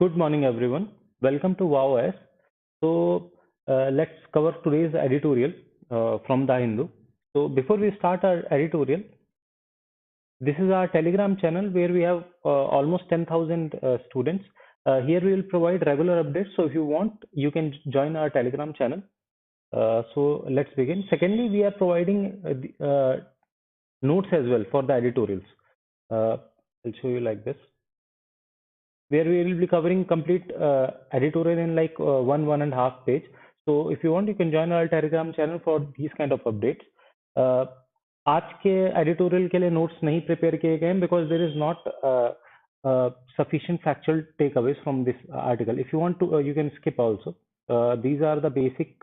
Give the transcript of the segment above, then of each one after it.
Good morning, everyone. Welcome to WowOS. Let's cover today's editorial from The Hindu. So, before we start our editorial, this is our Telegram channel where we have almost 10,000 students. Here we will provide regular updates. So, if you want, you can join our Telegram channel. So, let's begin. Secondly, we are providing notes as well for the editorials. I'll show you like this, where we will be covering complete editorial in like 1.5 page. So if you want, you can join our Telegram channel for these kind of updates. आज के editorial के लिए notes नहीं prepare किए गए हैं because there is not sufficient factual takeaways from this article. If you want to, you can skip also. These are the basic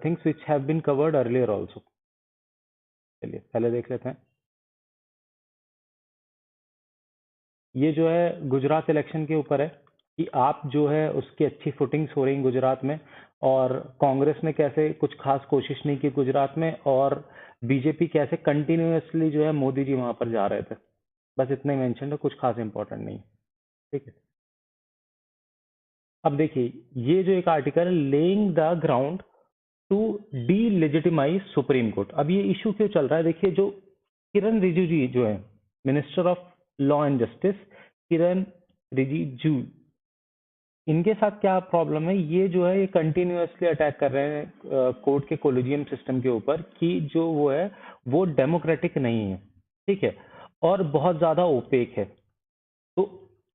things which have been covered earlier also. चलिए पहले देख लेते हैं. ये जो है गुजरात इलेक्शन के ऊपर है कि आप जो है उसकी अच्छी फुटिंग्स हो रही गुजरात में, और कांग्रेस ने कैसे कुछ खास कोशिश नहीं की गुजरात में, और बीजेपी कैसे कंटिन्यूअसली जो है मोदी जी वहां पर जा रहे थे. बस इतना ही मेंशन है, कुछ खास इंपॉर्टेंट नहीं. ठीक है, अब देखिए ये जो एक आर्टिकल है, laying the ground to delegitimize Supreme Court. अब ये इशू क्यों चल रहा है? देखिए, जो किरण रिजिजू जी जो है minister of law and justice, Kiren Rijiju, इनके साथ क्या प्रॉब्लम है? ये जो है ये कंटिन्यूअसली अटैक कर रहे हैं कोर्ट के कोलिजियम सिस्टम के ऊपर कि जो वो है वो डेमोक्रेटिक नहीं है. ठीक है, और बहुत ज्यादा ओपेक है. तो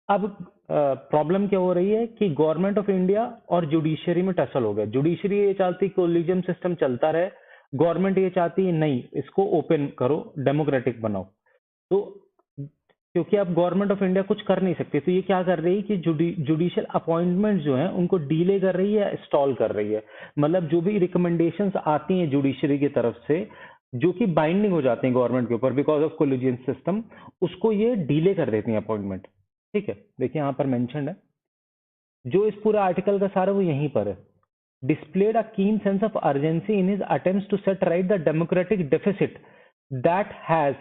अब प्रॉब्लम क्या हो रही है कि गवर्नमेंट ऑफ इंडिया और जुडिशरी में टसल हो गया. जुडिशरी ये चाहती कोलिजियम सिस्टम चलता रहे, गवर्नमेंट ये चाहती है नहीं, इसको ओपन करो, डेमोक्रेटिक बनाओ. तो क्योंकि अब गवर्नमेंट ऑफ इंडिया कुछ कर नहीं सकती, तो ये क्या कर रही है कि जुडिशियल अपॉइंटमेंट जो है उनको डिले कर रही है, स्टॉल कर रही है. मतलब जो भी रिकमेंडेशंस आती हैं जुडिशरी की तरफ से, जो कि बाइंडिंग हो जाती हैं गवर्नमेंट के ऊपर बिकॉज ऑफ कोलिजियन सिस्टम, उसको ये डिले कर देती हैं अपॉइंटमेंट. ठीक है, देखिए यहाँ पर मेंशन है, जो इस पूरे आर्टिकल का सारा वो यहीं पर है. displayed a keen sense of urgency in his attempts to set right the democratic deficit that has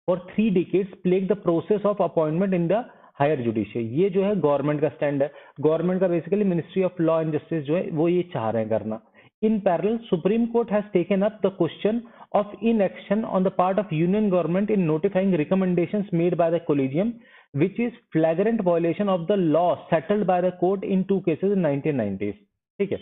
for 3 decades plagued the process of appointment in the higher judiciary. ये जो है गवर्नमेंट का स्टैंड है. गवर्नमेंट का basically ministry of law and justice जो है वो ये चाह रहे हैं करना. In parallel, Supreme Court has taken up the question of inaction on the part of Union government in notifying recommendations made by the Collegium, which is flagrant violation of the law settled by the court in 2 cases in 1990s. ठीक है,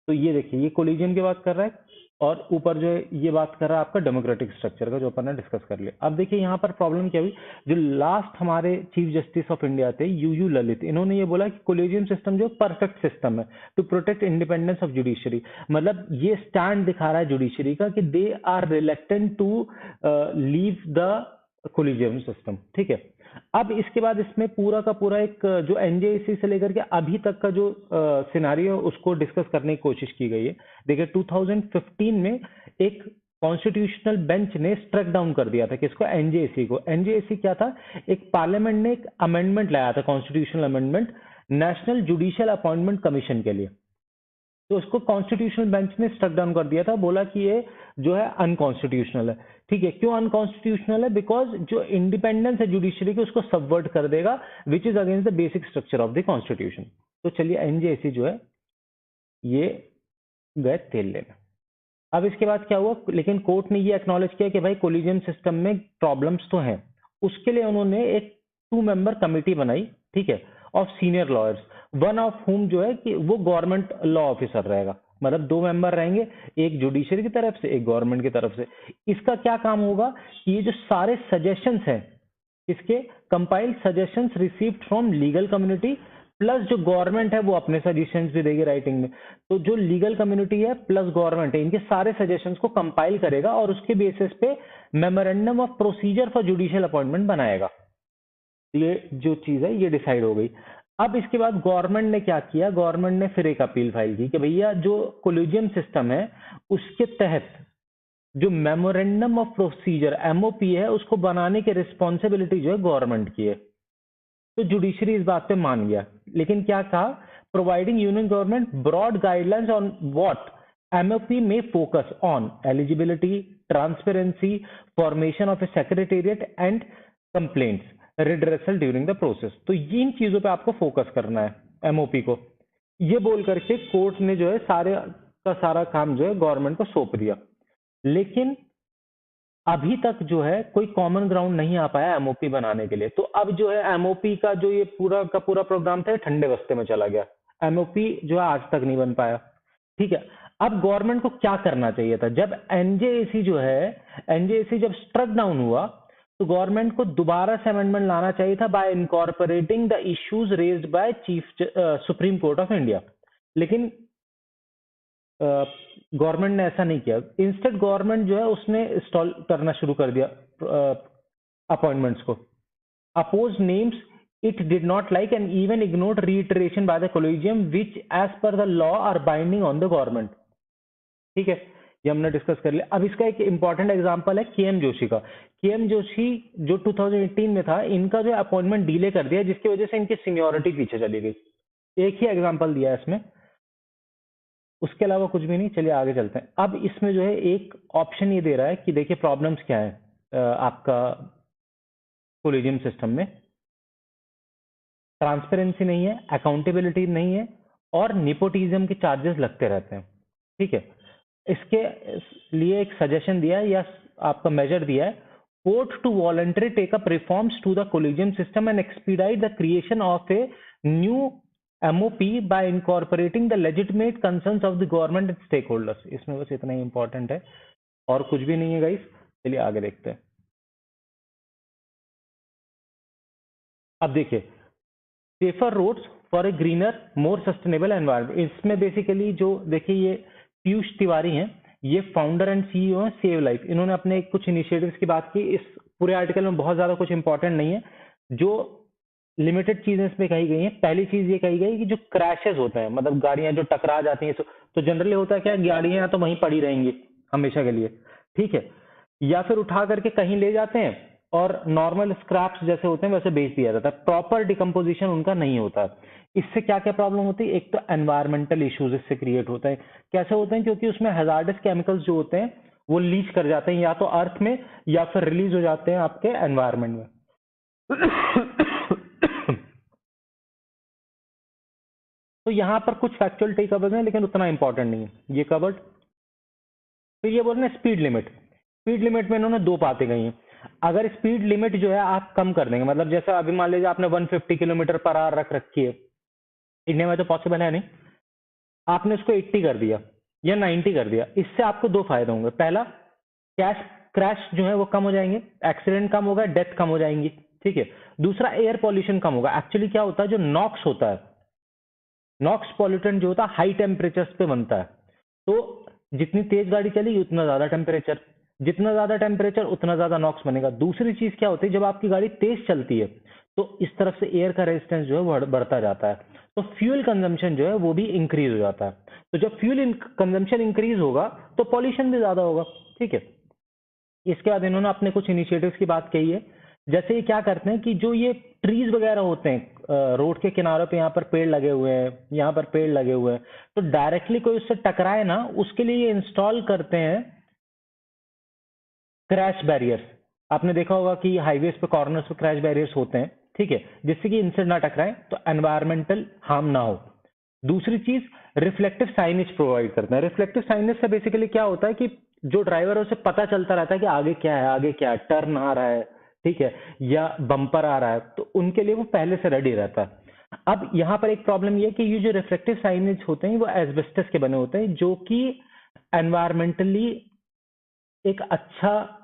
तो ये देखिए ये collegium की बात कर रहा है, और ऊपर जो है ये बात कर रहा है आपका डेमोक्रेटिक स्ट्रक्चर का, जो अपन ने डिस्कस कर लिया. अब देखिए यहाँ पर प्रॉब्लम क्या हुई. जो लास्ट हमारे चीफ जस्टिस ऑफ इंडिया थे यू ललित, इन्होंने ये बोला कि कोलिजियम सिस्टम जो परफेक्ट सिस्टम है to protect independence of judiciary. मतलब ये स्टैंड दिखा रहा है जुडिशरी का कि they are reluctant to leave the collegium system. ठीक है, अब इसके बाद इसमें पूरा का पूरा एक जो एनजेसी से लेकर के अभी तक का जो सिनारियो उसको डिस्कस करने की कोशिश की गई है. देखिए 2015 में एक कॉन्स्टिट्यूशनल बेंच ने स्ट्रक डाउन कर दिया था किसको? एनजेसी को. एनजेसी क्या था? एक पार्लियामेंट ने एक अमेंडमेंट लाया था, constitutional amendment, national judicial appointment commission के लिए. तो उसको कॉन्स्टिट्यूशनल बेंच ने स्ट्रक डाउन कर दिया था, बोला कि ये जो है अनकॉन्स्टिट्यूशनल है. ठीक है, क्यों अनकॉन्स्टिट्यूशनल है? बिकॉज जो इंडिपेंडेंस है जुडिशरी की उसको सबवर्ट कर देगा, which is against the basic structure of the constitution. तो चलिए एनजेसी जो है ये गए तेल लेना. अब इसके बाद क्या हुआ? लेकिन कोर्ट ने ये एक्नॉलेज किया कि भाई कोलिजियम सिस्टम में प्रॉब्लम्स तो हैं. उसके लिए उन्होंने एक 2 मेंबर कमिटी बनाई, ठीक है, of senior lawyers, one of हुम जो है कि वो गवर्नमेंट लॉ ऑफिसर रहेगा. मतलब 2 मेंबर रहेंगे, एक जुडिशरी की तरफ से, एक गवर्नमेंट की तरफ से. इसका क्या काम होगा कि ये जो सारे सजेशंस हैं, इसके compiled suggestions received from legal community, plus जो गवर्नमेंट है वो अपने सजेशंस भी देगी राइटिंग में. तो जो लीगल कम्युनिटी है प्लस गवर्नमेंट है, इनके सारे सजेशंस को कंपाइल करेगा और उसके बेसिस पे memorandum of procedure for judicial appointment बनाएगा. ये जो चीज है ये डिसाइड हो गई. अब इसके बाद गवर्नमेंट ने क्या किया? गवर्नमेंट ने फिर एक अपील फाइल की कि भैया जो कोलिजियम सिस्टम है उसके तहत जो मेमोरेंडम ऑफ प्रोसीजर एमओपी है उसको बनाने की रिस्पॉन्सिबिलिटी जो है गवर्नमेंट की है. तो जुडिशरी इस बात पे मान गया, लेकिन क्या कहा? Providing union government broad guidelines on what MOP में focus on eligibility, transparency, formation of a secretariat and complaints. Redressal during the process. तो इन चीजों पे आपको फोकस करना है एमओपी को। ये बोल करके कोर्ट ने जो है सारे का सारा काम जो है गवर्नमेंट को सौंप दिया, लेकिन अभी तक जो है कोई कॉमन ग्राउंड नहीं आ पाया एमओपी बनाने के लिए। तो अब जो है एमओपी का जो ये पूरा का पूरा प्रोग्राम था ठंडे बस्ते में चला गया, एमओपी जो है आज तक नहीं बन पाया। ठीक है, अब गवर्नमेंट को क्या करना चाहिए था? जब एनजेएसी जो है, एनजेएसी जब स्ट्रक डाउन हुआ तो गवर्नमेंट को दोबारा से अमेंडमेंट लाना चाहिए था bye incorporating the issues raised by chief supreme court of India. लेकिन गवर्नमेंट ने ऐसा नहीं किया। इंस्टेड गवर्नमेंट जो है उसने इंस्टॉल करना शुरू कर दिया अपॉइंटमेंट्स को। Oppose names it did not like and even ignored reiteration by the collegium which as per the law are binding on the government। ठीक है, ये हमने डिस्कस कर लिया। अब इसका एक इंपॉर्टेंट एग्जांपल है केएम जोशी का। केएम जोशी जो 2018 में था, इनका जो अपॉइंटमेंट डिले कर दिया जिसकी वजह से इनकी सीनियोरिटी पीछे चली गई। एक ही एग्जांपल दिया है इसमें, उसके अलावा कुछ भी नहीं। चलिए आगे चलते हैं। अब इसमें जो है एक ऑप्शन ये दे रहा है कि देखिए प्रॉब्लम्स क्या है आपका कोलेजियम सिस्टम में। ट्रांसपेरेंसी नहीं है, अकाउंटेबिलिटी नहीं है, और निपोटिज्म के चार्जेस लगते रहते हैं। ठीक है, इसके लिए एक सजेशन दिया है या आपका मेजर दिया है, court to voluntary take up reforms to the collegium system and expedite the creation of a new MOP by incorporating the legitimate concerns of the government and stakeholders। इसमें बस इतना ही इंपॉर्टेंट है और कुछ भी नहीं है गाइस। चलिए आगे देखते हैं। अब देखिए, safer roads for a greener more sustainable environment. इसमें बेसिकली जो देखिए ये पीयूष तिवारी हैं, ये फाउंडर एंड सीईओ हैं सेव लाइफ। इन्होंने अपने कुछ इनिशिएटिव्स की बात की। इस पूरे आर्टिकल में बहुत ज्यादा कुछ इंपॉर्टेंट नहीं है, जो लिमिटेड चीजें इसमें कही गई हैं। पहली चीज ये कही गई कि जो क्रैशेस होते हैं, मतलब गाड़ियां जो टकरा जाती हैं, तो जनरली होता है क्या, गाड़ियां तो वहीं पड़ी रहेंगी हमेशा के लिए। ठीक है, या फिर उठा करके कहीं ले जाते हैं और नॉर्मल स्क्रैप्स जैसे होते हैं वैसे बेच दिया जाता है। प्रॉपर डिकम्पोजिशन उनका नहीं होता। इससे क्या क्या प्रॉब्लम होती है? एक तो एनवायरमेंटल इश्यूज इससे क्रिएट होते हैं। कैसे होते हैं? क्योंकि उसमें हैजार्डस केमिकल्स जो होते हैं वो लीच कर जाते हैं, या तो अर्थ में या फिर रिलीज हो जाते हैं आपके एनवायरमेंट में। तो यहां पर कुछ फैक्चुअल टेकअवेज हैं, लेकिन उतना इंपॉर्टेंट नहीं है। ये कवर्ड। तो ये बोल रहे हैं स्पीड लिमिट। स्पीड लिमिट में इन्होंने दो बातें कही हैं। अगर स्पीड लिमिट जो है आप कम कर देंगे, मतलब जैसे अभी मान लीजिए आपने 150 किलोमीटर पर आवर रख रखी है, इंडिया में तो पॉसिबल है नहीं, आपने उसको 80 कर दिया या 90 कर दिया। इससे आपको दो फायदे होंगे। पहला, क्रैश जो है वो कम हो जाएंगे, एक्सीडेंट कम होगा, डेथ कम हो जाएंगी। ठीक है। दूसरा, एयर पॉल्यूशन कम होगा। एक्चुअली क्या होता है, जो नॉक्स होता है, नॉक्स पॉल्यूटेंट जो होता है हाई टेम्परेचर पे बनता है। तो जितनी तेज गाड़ी चलेगी उतना ज्यादा टेम्परेचर, जितना ज्यादा टेम्परेचर उतना ज्यादा नॉक्स बनेगा। दूसरी चीज क्या होती है, जब आपकी गाड़ी तेज चलती है तो इस तरफ से एयर का रेजिस्टेंस जो है बढ़ता जाता है, तो फ्यूल कंजम्पशन जो है वो भी इंक्रीज हो जाता है। तो जब फ्यूल कंजम्पशन इंक्रीज होगा तो पॉल्यूशन भी ज्यादा होगा। ठीक है। इसके बाद इन्होंने अपने कुछ इनिशिएटिव्स की बात कही है। जैसे ये क्या करते हैं कि जो ये ट्रीज वगैरह होते हैं रोड के किनारों पे, यहाँ पर पेड़ लगे हुए हैं, यहाँ पर पेड़ लगे हुए हैं, तो डायरेक्टली कोई उससे टकराए ना, उसके लिए ये इंस्टॉल करते हैं क्रैश बैरियर्स। आपने देखा होगा कि हाईवेज पे कॉर्नर्स पे क्रैश बैरियर्स होते हैं। ठीक है, जिससे कि इनसे ना टकराए, तो एनवायरमेंटल हार्म ना हो। दूसरी चीज, रिफ्लेक्टिव साइनेज प्रोवाइड करते हैं। रिफ्लेक्टिव साइनेज से बेसिकली क्या होता है कि जो ड्राइवर है उसे पता चलता रहता है कि आगे क्या है, आगे क्या है, टर्न आ रहा है, ठीक है, या बम्पर आ रहा है, तो उनके लिए वो पहले से रेडी रहता है। अब यहाँ पर एक प्रॉब्लम ये है कि ये जो रिफ्लेक्टिव साइनेज होते हैं वो एस्बेस्टस के बने होते हैं, जो कि एनवायरमेंटली एक अच्छा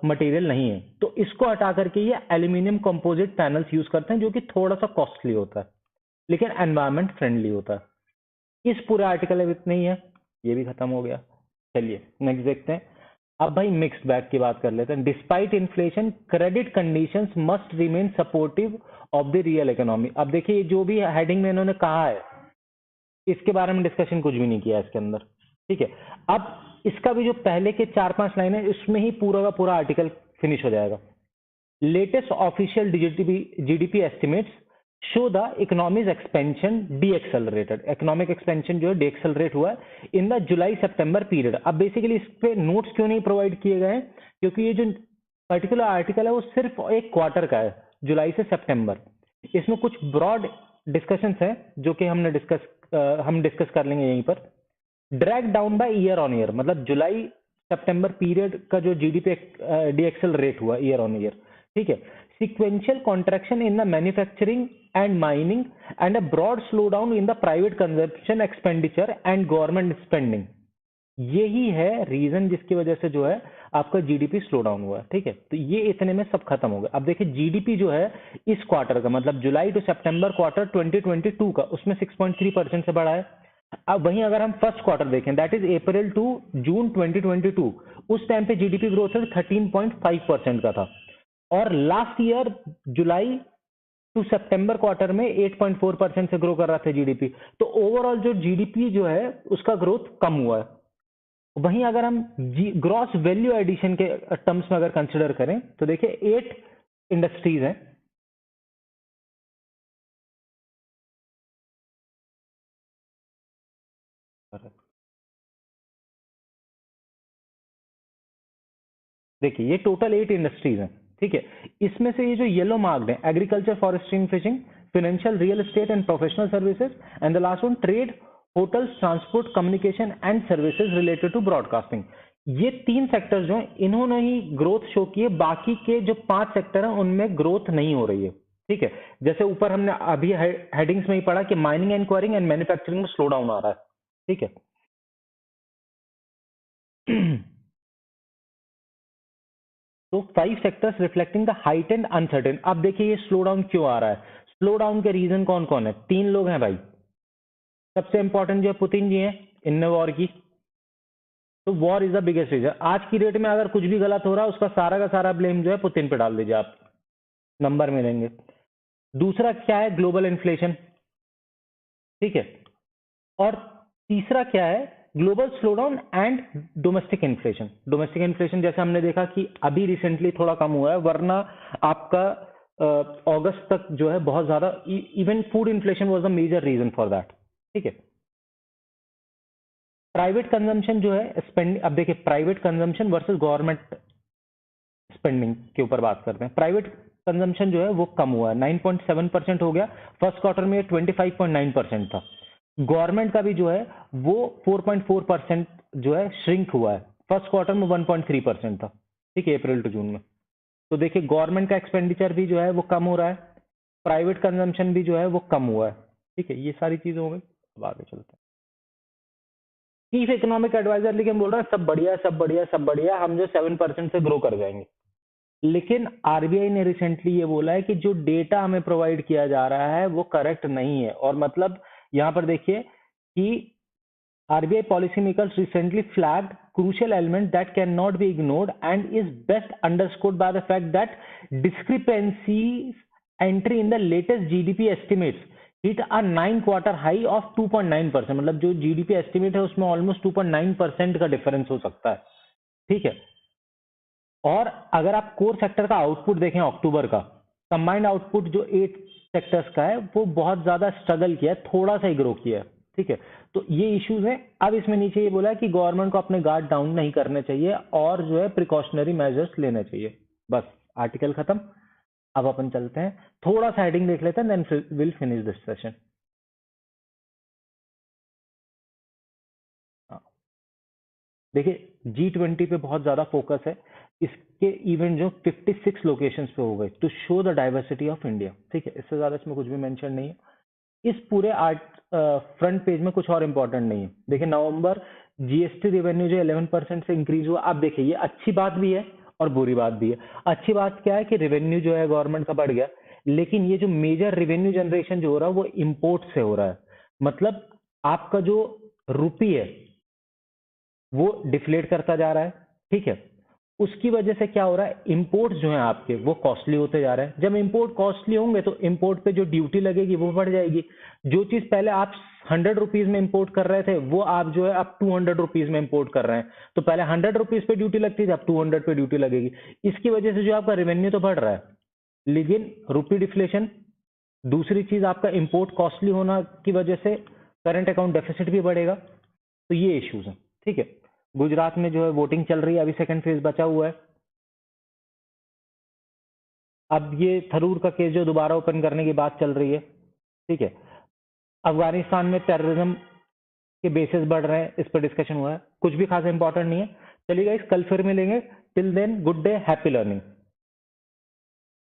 मटेरियल नहीं है। तो इसको हटा करके ये एल्यूमिनियम कंपोजिट पैनल्स यूज करते हैं, जो कि थोड़ा सा कॉस्टली होता है लेकिन एनवायरमेंट फ्रेंडली होता है। इस पूरे आर्टिकल में इतना ही है, ये भी खत्म हो गया। चलिए नेक्स्ट देखते हैं। अब भाई मिक्स्ड बैग की बात कर लेते हैं। Despite inflation, credit conditions must remain supportive of the real economy. अब देखिए जो भी हेडिंग में इन्होंने कहा है, इसके बारे में डिस्कशन कुछ भी नहीं किया इसके अंदर। ठीक है। अब इसका भी जो पहले के 4-5 लाइन है, इसमें ही पूरा का पूरा आर्टिकल फिनिश हो जाएगा। Latest official GDP estimates show the economic expansion decelerated. Economic expansion जो है डीएक्सेलरेट हुआ है in the July September period. अब बेसिकली इस पे नोट्स क्यों नहीं प्रोवाइड किए गए हैं, क्योंकि ये जो पर्टिकुलर आर्टिकल है वो सिर्फ एक क्वार्टर का है, जुलाई से सितंबर। इसमें कुछ ब्रॉड डिस्कशंस हैं जो कि हम डिस्कस कर लेंगे यहीं पर। Drag down by year on year, मतलब जुलाई सितंबर पीरियड का जो जीडीपी डीएक्सेल रेट हुआ ईयर ऑन ईयर, ठीक है। Sequential contraction in the manufacturing and mining and a broad slow down in the private consumption expenditure and government spending. यही है reason जिसकी वजह से जो है आपका जीडीपी स्लो डाउन हुआ है, ठीक है। तो ये इतने में सब खत्म हो गया। अब देखिए जीडीपी जो है इस क्वार्टर का, मतलब जुलाई टू सितंबर क्वार्टर 2022 का, उसमें 6.3% से बढ़ा है। अब वहीं अगर हम फर्स्ट क्वार्टर देखें, that is April to June 2022, उस टाइम पे जीडीपी ग्रोथ 13.5% का था। और लास्ट ईयर जुलाई टू सितंबर क्वार्टर में 8.4% से ग्रो कर रहा था जीडीपी। तो ओवरऑल जो जीडीपी जो है उसका ग्रोथ कम हुआ है। वहीं अगर हम ग्रॉस वैल्यू एडिशन के टर्म्स में अगर कंसिडर करें तो देखिए 8 इंडस्ट्रीज हैं। देखिए ये टोटल 8 इंडस्ट्रीज हैं, ठीक है। इसमें से ये जो येलो मार्क्ड है, agriculture, forestry and fishing, financial, real estate and professional services, and the last one trade, hotels, transport, communication and services related to broadcasting. ये 3 सेक्टर्स जो हैं इन्होंने ही ग्रोथ शो की है, बाकी के जो 5 सेक्टर हैं उनमें ग्रोथ नहीं हो रही है, ठीक है। जैसे ऊपर हमने अभी हेडिंग्स में ही पढ़ा कि mining and enquiring and manufacturing में स्लो डाउन आ रहा है, ठीक है। तो 5 sectors reflecting the heightened uncertain. अब देखिए ये स्लो डाउन क्यों आ रहा है, स्लो डाउन के रीजन कौन कौन है? 3 लोग हैं भाई। सबसे इंपॉर्टेंट जो है पुतिन जी हैं, इनने वॉर की, तो war is the biggest reason. आज की डेट में अगर कुछ भी गलत हो रहा है उसका सारा का सारा ब्लेम जो है पुतिन पे डाल दीजिए, आप नंबर मिलेंगे। दूसरा क्या है? ग्लोबल इन्फ्लेशन, ठीक है। और तीसरा क्या है? Global slowdown and domestic inflation. Domestic inflation जैसे हमने देखा कि अभी रिसेंटली थोड़ा कम हुआ है, वरना आपका अगस्त तक जो है बहुत ज्यादा, even food inflation was the major reason for that, ठीक है। प्राइवेट कंजम्पशन जो है स्पेंड, अब देखिए private consumption versus government spending के ऊपर बात करते हैं। प्राइवेट कंजम्पशन जो है वो कम हुआ है, 9.7% हो गया। फर्स्ट क्वार्टर में 25.9% था। गवर्नमेंट का भी जो है वो 4.4% जो है श्रिंक हुआ है। फर्स्ट क्वार्टर में 1.3% था, ठीक है, अप्रैल टू जून में। तो देखिए गवर्नमेंट का एक्सपेंडिचर भी जो है वो कम हो रहा है, प्राइवेट कंजम्पशन भी जो है वो कम हुआ है, ठीक है। ये सारी चीजें हो गई। अब आगे चलते हैं। चीफ इकोनॉमिक एडवाइजर लेकिन बोल रहा है सब बढ़िया, सब बढ़िया, सब बढ़िया, हम जो 7% से ग्रो कर जाएंगे। लेकिन आरबीआई ने रिसेंटली ये बोला है कि जो डेटा हमें प्रोवाइड किया जा रहा है वो करेक्ट नहीं है। और मतलब यहां पर देखिए कि RBI policymakers recently flagged crucial element that cannot be ignored and is best underscored by the fact that discrepancies entry in the latest GDP estimates hit a 9-quarter high of 2.9%। मतलब जो GDP estimate है उसमें almost 2.9% का difference हो सकता है, ठीक है। और अगर आप कोर सेक्टर का आउटपुट देखें अक्टूबर का, कंबाइंड आउटपुट जो 8 सेक्टर्स का है वो बहुत ज्यादा स्ट्रगल किया है, थोड़ा सा ही ग्रो किया है, ठीक है। तो ये इश्यूज है। अब इसमें नीचे ये बोला है कि गवर्नमेंट को अपने गार्ड डाउन नहीं करने चाहिए और जो है प्रिकॉशनरी मेजर्स लेने चाहिए। बस आर्टिकल खत्म। अब अपन चलते हैं, थोड़ा सा हेडिंग देख लेते हैं, then will finish this session. देखिए G20 पे बहुत ज्यादा फोकस है। इसके इवेंट जो 56 लोकेशंस पे हो गए to show the diversity of India, ठीक है। इससे ज्यादा इसमें कुछ भी मेंशन नहीं है। इस पूरे फ्रंट पेज में कुछ और इंपॉर्टेंट नहीं है। देखिए नवंबर जीएसटी रेवेन्यू जो 11% से इंक्रीज हुआ। आप देखिए ये अच्छी बात भी है और बुरी बात भी है। अच्छी बात क्या है कि रेवेन्यू जो है गवर्नमेंट का बढ़ गया, लेकिन ये जो मेजर रेवेन्यू जनरेशन जो हो रहा है वो इंपोर्ट से हो रहा है। मतलब आपका जो रुपी है वो डिफ्लेट करता जा रहा है, ठीक है। उसकी वजह से क्या हो रहा है, इंपोर्ट्स जो हैं आपके वो कॉस्टली होते जा रहे हैं। जब इंपोर्ट कॉस्टली होंगे तो इंपोर्ट पे जो ड्यूटी लगेगी वो बढ़ जाएगी। जो चीज पहले आप 100 रुपीज में इंपोर्ट कर रहे थे वो आप जो है अब 200 रुपीज में इंपोर्ट कर रहे हैं। तो पहले 100 रुपीज पे ड्यूटी लगती थी, अब 200 पे ड्यूटी लगेगी। इसकी वजह से जो आपका रेवेन्यू तो बढ़ रहा है, लेकिन रुपी डिफ्लेशन। दूसरी चीज आपका इंपोर्ट कॉस्टली होना की वजह से करंट अकाउंट डेफिसिट भी बढ़ेगा। तो ये इश्यूज हैं, ठीक है। गुजरात में जो है वोटिंग चल रही है, अभी सेकंड फेज बचा हुआ है। अब ये थरूर का केस जो दोबारा ओपन करने की बात चल रही है, ठीक है, अफगानिस्तान में टेररिज्म के बेसिस बढ़ रहे हैं, इस पर डिस्कशन हुआ है, कुछ भी खास इंपॉर्टेंट नहीं है। चलिए गाइस, कल फिर मिलेंगे, till then good day, happy learning.